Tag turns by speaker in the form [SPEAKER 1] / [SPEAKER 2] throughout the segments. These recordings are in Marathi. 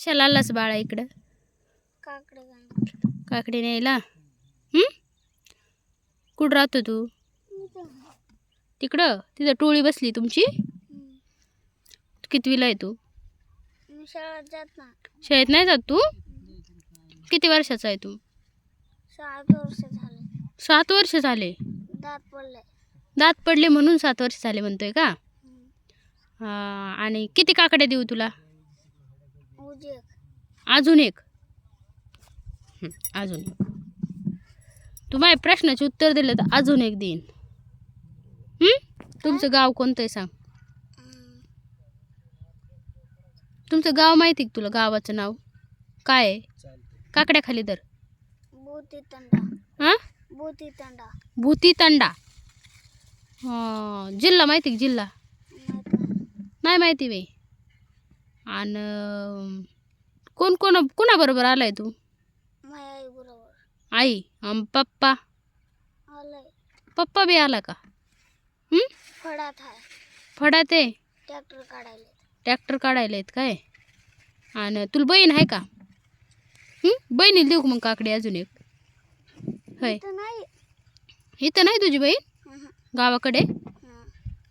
[SPEAKER 1] कशाला आलास बाळा इकडं? काकडे न्यायला. कुठं राहतो तू? तिकडं तिथं टोळी बसली तुमची. कितवीला आहे तू? शाळेत नाही जात तू? किती वर्षाचा आहे तू? 7 वर्ष झाले. दात पडले म्हणून 7 वर्ष झाले म्हणतोय का? आणि किती काकड्या देऊ तुला? अजून एक. अजून एक. तू माझ्या प्रश्नाचे उत्तर दिलं तर अजून एक देईन. तुमचं गाव कोणतं आहे सांग? तुमचं गाव माहिती का तुला? गावाचं नाव काय आहे? काकड्या खाली तर भूती तंडा. जिल्हा माहिती का? जिल्हा नाही माहिती वे. आणि कोणाबरोबर आलाय तू? आई पप्पा. पप्पा बी आला का? फडात आहे. ट्रॅक्टर काढायला आहेत काय? आणि तुला बहीण आहे का? बहिणीला देऊ का मग काकडी अजून एक? होय, इथं नाही तुझी बहीण गावाकडे?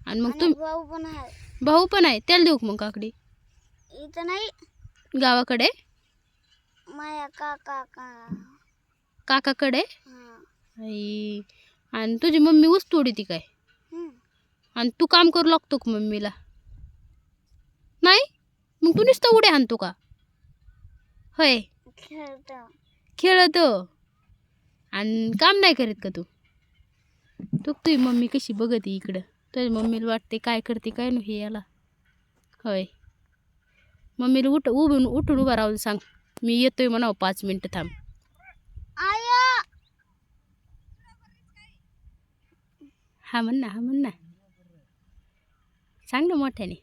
[SPEAKER 1] आणि मग तू भाऊ पण आहे, त्याला देऊ का मग काकडी?
[SPEAKER 2] इथं नाही,
[SPEAKER 1] गावाकडे
[SPEAKER 2] माया
[SPEAKER 1] काकाकडे. आणि तुझी मम्मी ऊस तोडीती काय? आणि तू काम करू लागतो का मम्मीला? नाही, मग तू नुसतं उड्या आणतो का? होय, खेळतो आणि काम नाही करीत का तू? तुझी मम्मी कशी बघते इकडं? तुझ्या मम्मीला वाटते काय करते काय नाही याला. होय, मम्मीला उठून उभा राहून सांग मी येतोय म्हणावं 5 मिनिटं थांब. हा म्हण ना सांग ना मोठ्याने.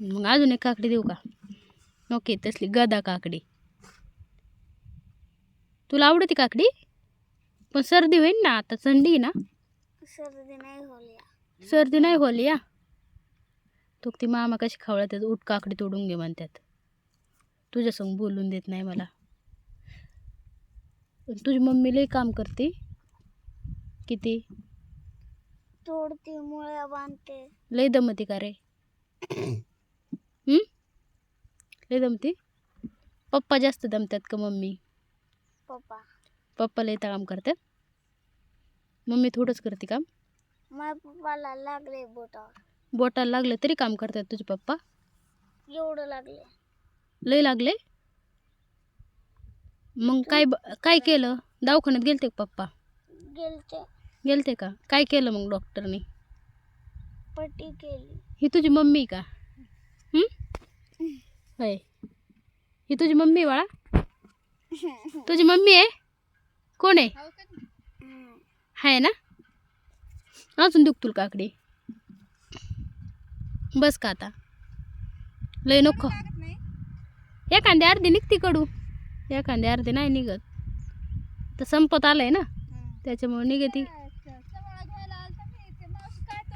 [SPEAKER 1] मग अजून एक काकडी देऊ का? ओके, तसली गदा काकडी. तुला आवडते काकडी? पण सर्दी होईल ना, आता थंडी ना. सर्दी नाही होली या. तो ती मामा कशी खावळतात, उठ काकडी तोडून घे म्हणतात. तुझ्यासंग बोलून देत नाही मला. तुझी मम्मी लई काम करते. किती
[SPEAKER 2] तोडते, मुळ्या बांधते.
[SPEAKER 1] लई दमती का रे? लई दमती. पप्पा जास्त दमतात का मम्मी? पप्पा लई काम करतात. मम्मी थोडंच करते काम.
[SPEAKER 2] माझ्या पप्पाला लागले
[SPEAKER 1] बोटाला लागले तरी काम करतात तुझे पप्पा?
[SPEAKER 2] एवढं लागले.
[SPEAKER 1] लई लागले. मग काय केलं? दवाखान्यात गेलते का पप्पा? गेलते का? काय केलं मग डॉक्टरने?
[SPEAKER 2] पट्टी केली.
[SPEAKER 1] ही तुझी मम्मी का? होय, ही तुझी मम्मी बाळा? तुझी मम्मी आहे? कोण आहे? आहे ना. अजून दुख तुला काकडी? बस का आता? लय नको. एखादी अर्धी निघती कडू, एखादी अर्धी नाही निघत. तर संपत आलंय ना, त्याच्यामुळे निघती.